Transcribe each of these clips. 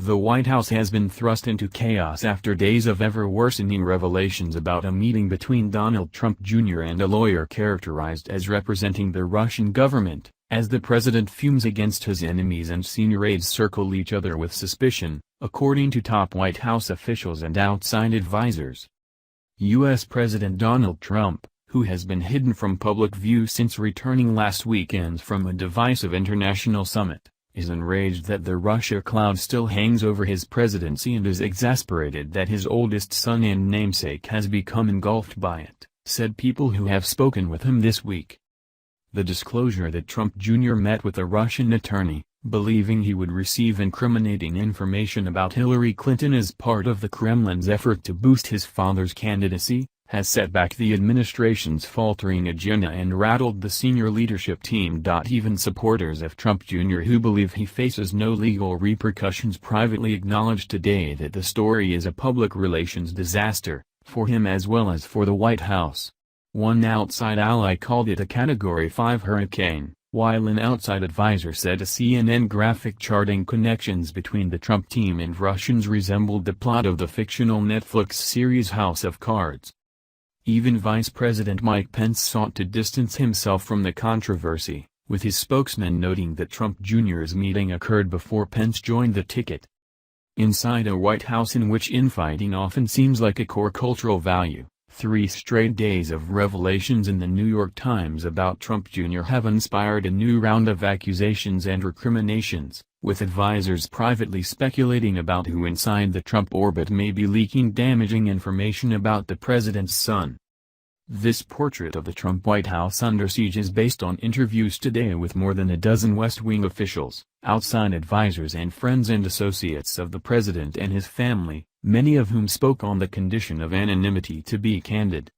The White House has been thrust into chaos after days of ever-worsening revelations about a meeting between Donald Trump Jr. and a lawyer characterized as representing the Russian government, as the president fumes against his enemies and senior aides circle each other with suspicion, according to top White House officials and outside advisors. U.S. President Donald Trump, who has been hidden from public view since returning last weekend from a divisive international summit, is enraged that the Russia cloud still hangs over his presidency and is exasperated that his oldest son and namesake has become engulfed by it, said people who have spoken with him this week. The disclosure that Trump Jr. met with a Russian attorney, believing he would receive incriminating information about Hillary Clinton as part of the Kremlin's effort to boost his father's candidacy, has set back the administration's faltering agenda and rattled the senior leadership team. Even supporters of Trump Jr. who believe he faces no legal repercussions privately acknowledged today that the story is a public relations disaster, for him as well as for the White House. One outside ally called it a Category 5 hurricane, while an outside advisor said a CNN graphic charting connections between the Trump team and Russians resembled the plot of the fictional Netflix series House of Cards. Even Vice President Mike Pence sought to distance himself from the controversy, with his spokesman noting that Trump Jr.'s meeting occurred before Pence joined the ticket. Inside a White House in which infighting often seems like a core cultural value, 3 straight days of revelations in the New York Times about Trump Jr. have inspired a new round of accusations and recriminations, with advisors privately speculating about who inside the Trump orbit may be leaking damaging information about the president's son. This portrait of the Trump White House under siege is based on interviews today with more than a dozen West Wing officials, outside advisors and friends and associates of the president and his family, many of whom spoke on the condition of anonymity to be candid.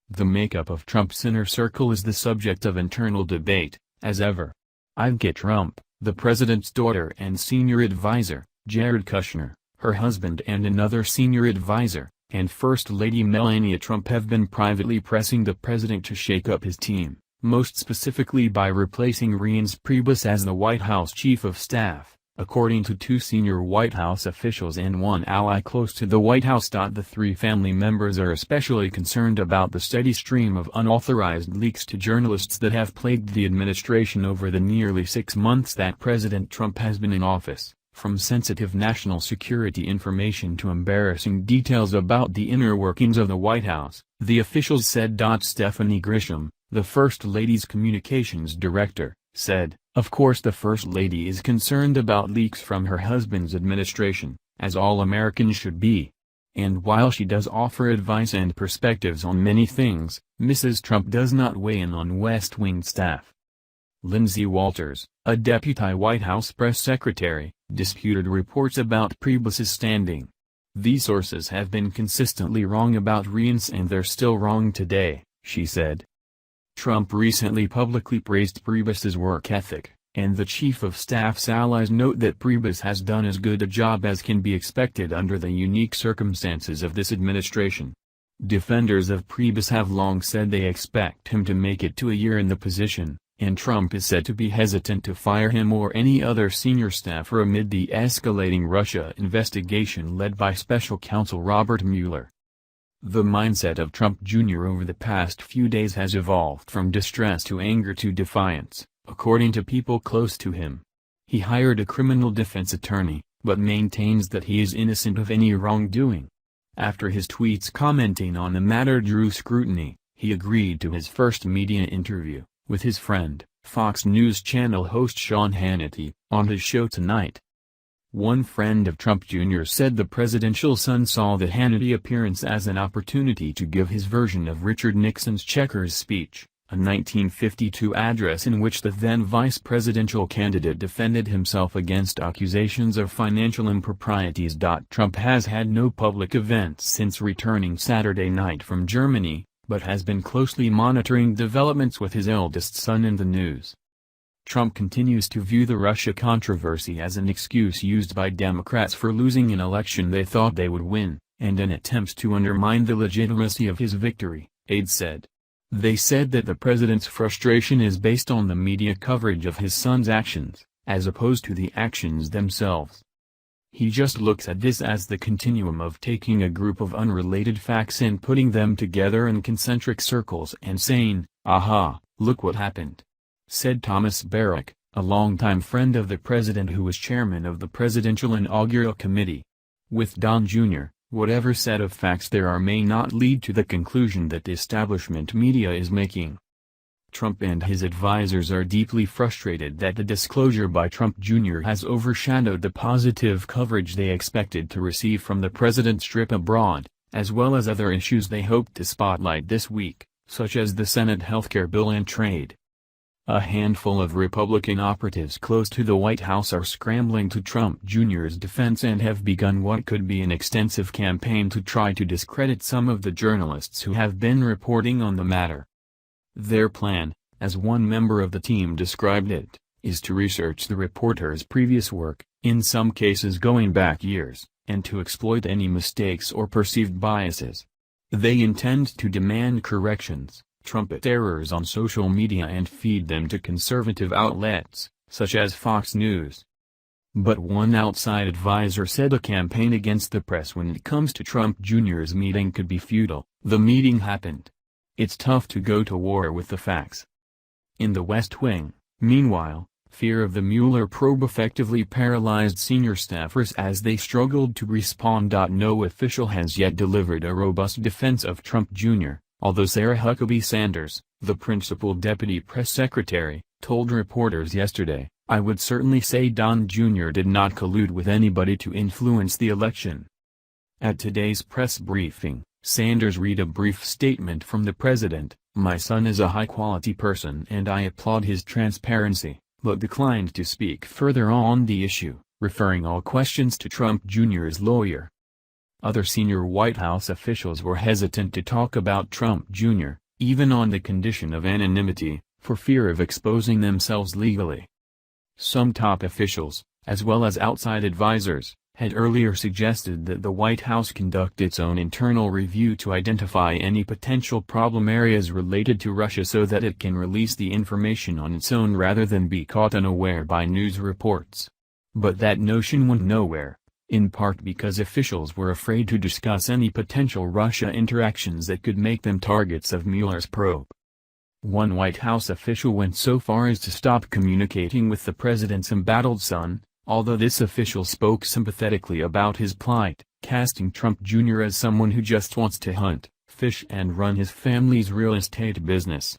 The makeup of Trump's inner circle is the subject of internal debate, as ever. Ivanka Trump, the president's daughter and senior advisor, Jared Kushner, her husband and another senior advisor, and First Lady Melania Trump have been privately pressing the president to shake up his team, most specifically by replacing Reince Priebus as the White House chief of staff, according to 2 senior White House officials and one ally close to the White House. The 3 family members are especially concerned about the steady stream of unauthorized leaks to journalists that have plagued the administration over the nearly 6 months that President Trump has been in office, from sensitive national security information to embarrassing details about the inner workings of the White House, the officials said. Stephanie Grisham, the First Lady's communications director, said, "Of course the First Lady is concerned about leaks from her husband's administration, as all Americans should be. And while she does offer advice and perspectives on many things, Mrs. Trump does not weigh in on West Wing staff." Lindsay Walters, a deputy White House press secretary, disputed reports about Priebus's standing. "These sources have been consistently wrong about Reince and they're still wrong today," she said. Trump recently publicly praised Priebus's work ethic, and the chief of staff's allies note that Priebus has done as good a job as can be expected under the unique circumstances of this administration. Defenders of Priebus have long said they expect him to make it to a year in the position, and Trump is said to be hesitant to fire him or any other senior staffer amid the escalating Russia investigation led by special counsel Robert Mueller. The mindset of Trump Jr. over the past few days has evolved from distress to anger to defiance, according to people close to him. He hired a criminal defense attorney, but maintains that he is innocent of any wrongdoing. After his tweets commenting on the matter drew scrutiny, he agreed to his first media interview, with his friend, Fox News Channel host Sean Hannity, on his show tonight. One friend of Trump Jr. said the presidential son saw the Hannity appearance as an opportunity to give his version of Richard Nixon's Checkers speech, a 1952 address in which the then vice presidential candidate defended himself against accusations of financial improprieties. Trump has had no public events since returning Saturday night from Germany, but has been closely monitoring developments with his eldest son in the news. Trump continues to view the Russia controversy as an excuse used by Democrats for losing an election they thought they would win, and an attempt to undermine the legitimacy of his victory, aides said. They said that the president's frustration is based on the media coverage of his son's actions, as opposed to the actions themselves. He just looks at this as the continuum of taking a group of unrelated facts and putting them together in concentric circles and saying, aha, look what happened," said Thomas Barrack, a longtime friend of the president who was chairman of the Presidential Inaugural Committee. With Don Jr., whatever set of facts there are may not lead to the conclusion that the establishment media is making. Trump and his advisors are deeply frustrated that the disclosure by Trump Jr. has overshadowed the positive coverage they expected to receive from the president's trip abroad, as well as other issues they hoped to spotlight this week, such as the Senate healthcare bill and trade. A handful of Republican operatives close to the White House are scrambling to Trump Jr.'s defense and have begun what could be an extensive campaign to try to discredit some of the journalists who have been reporting on the matter. Their plan, as one member of the team described it, is to research the reporter's previous work, in some cases going back years, and to exploit any mistakes or perceived biases. They intend to demand corrections, trumpet errors on social media and feed them to conservative outlets, such as Fox News. But one outside advisor said a campaign against the press when it comes to Trump Jr.'s meeting could be futile. The meeting happened. It's tough to go to war with the facts. In the West Wing, meanwhile, fear of the Mueller probe effectively paralyzed senior staffers as they struggled to respond. No official has yet delivered a robust defense of Trump Jr., although Sarah Huckabee Sanders, the principal deputy press secretary, told reporters yesterday, "I would certainly say Don Jr. did not collude with anybody to influence the election." At today's press briefing, Sanders read a brief statement from the president, "My son is a high-quality person and I applaud his transparency," but declined to speak further on the issue, referring all questions to Trump Jr.'s lawyer. Other senior White House officials were hesitant to talk about Trump Jr., even on the condition of anonymity, for fear of exposing themselves legally. Some top officials, as well as outside advisors, had earlier suggested that the White House conduct its own internal review to identify any potential problem areas related to Russia so that it can release the information on its own rather than be caught unaware by news reports. But that notion went nowhere, in part because officials were afraid to discuss any potential Russia interactions that could make them targets of Mueller's probe. One White House official went so far as to stop communicating with the president's embattled son, although this official spoke sympathetically about his plight, casting Trump Jr. as someone who just wants to hunt, fish and run his family's real estate business.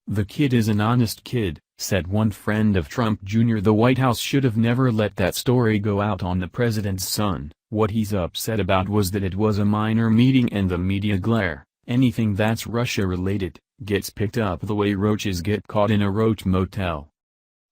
"The kid is an honest kid," said one friend of Trump Jr. "The White House should have never let that story go out on the president's son. What he's upset about was that it was a minor meeting and the media glare. Anything that's Russia-related, gets picked up the way roaches get caught in a roach motel."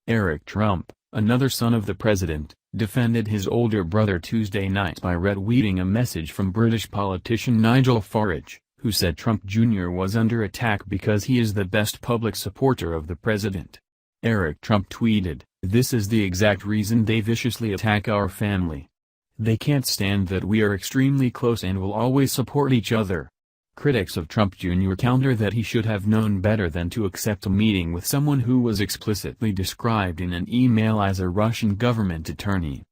Eric Trump, another son of the president, defended his older brother Tuesday night by retweeting a message from British politician Nigel Farage, who said Trump Jr. was under attack because he is the best public supporter of the president. Eric Trump tweeted, "This is the exact reason they viciously attack our family. They can't stand that we are extremely close and will always support each other." Critics of Trump Jr. counter that he should have known better than to accept a meeting with someone who was explicitly described in an email as a Russian government attorney.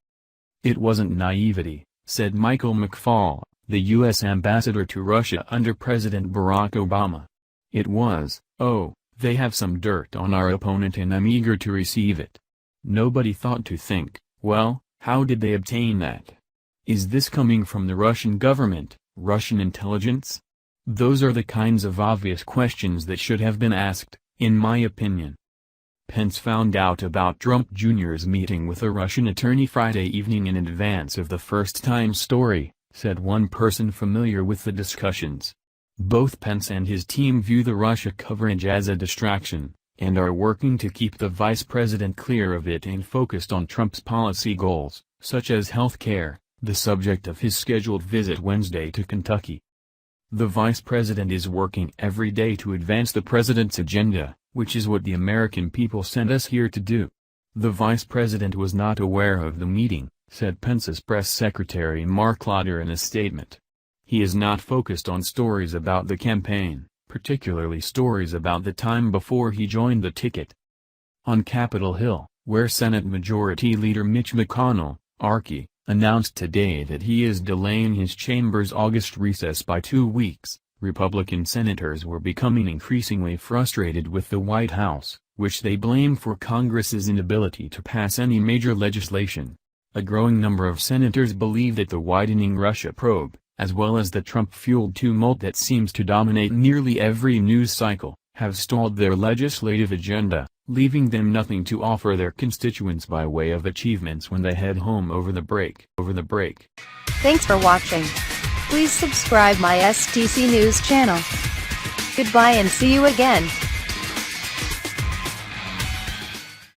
"It wasn't naivety," said Michael McFaul, the U.S. ambassador to Russia under President Barack Obama. "It was, oh, they have some dirt on our opponent and I'm eager to receive it." Nobody thought to think, well, how did they obtain that? Is this coming from the Russian government, Russian intelligence? Those are the kinds of obvious questions that should have been asked, in my opinion. Pence found out about Trump Jr.'s meeting with a Russian attorney Friday evening in advance of the first-time story, said one person familiar with the discussions. Both Pence and his team view the Russia coverage as a distraction, and are working to keep the vice president clear of it and focused on Trump's policy goals, such as health care, the subject of his scheduled visit Wednesday to Kentucky. The vice president is working every day to advance the president's agenda, which is what the American people sent us here to do. The vice president was not aware of the meeting, said Pence's press secretary Mark Lauder in a statement. He is not focused on stories about the campaign, particularly stories about the time before he joined the ticket. On Capitol Hill, where Senate Majority Leader Mitch McConnell, Archie, announced today that he is delaying his chamber's August recess by 2 weeks. Republican senators were becoming increasingly frustrated with the White House, which they blame for Congress's inability to pass any major legislation. A growing number of senators believe that the widening Russia probe, as well as the Trump-fueled tumult that seems to dominate nearly every news cycle, have stalled their legislative agenda, leaving them nothing to offer their constituents by way of achievements when they head home over the break. Thanks for watching. Please subscribe my STC News channel. Goodbye and see you again.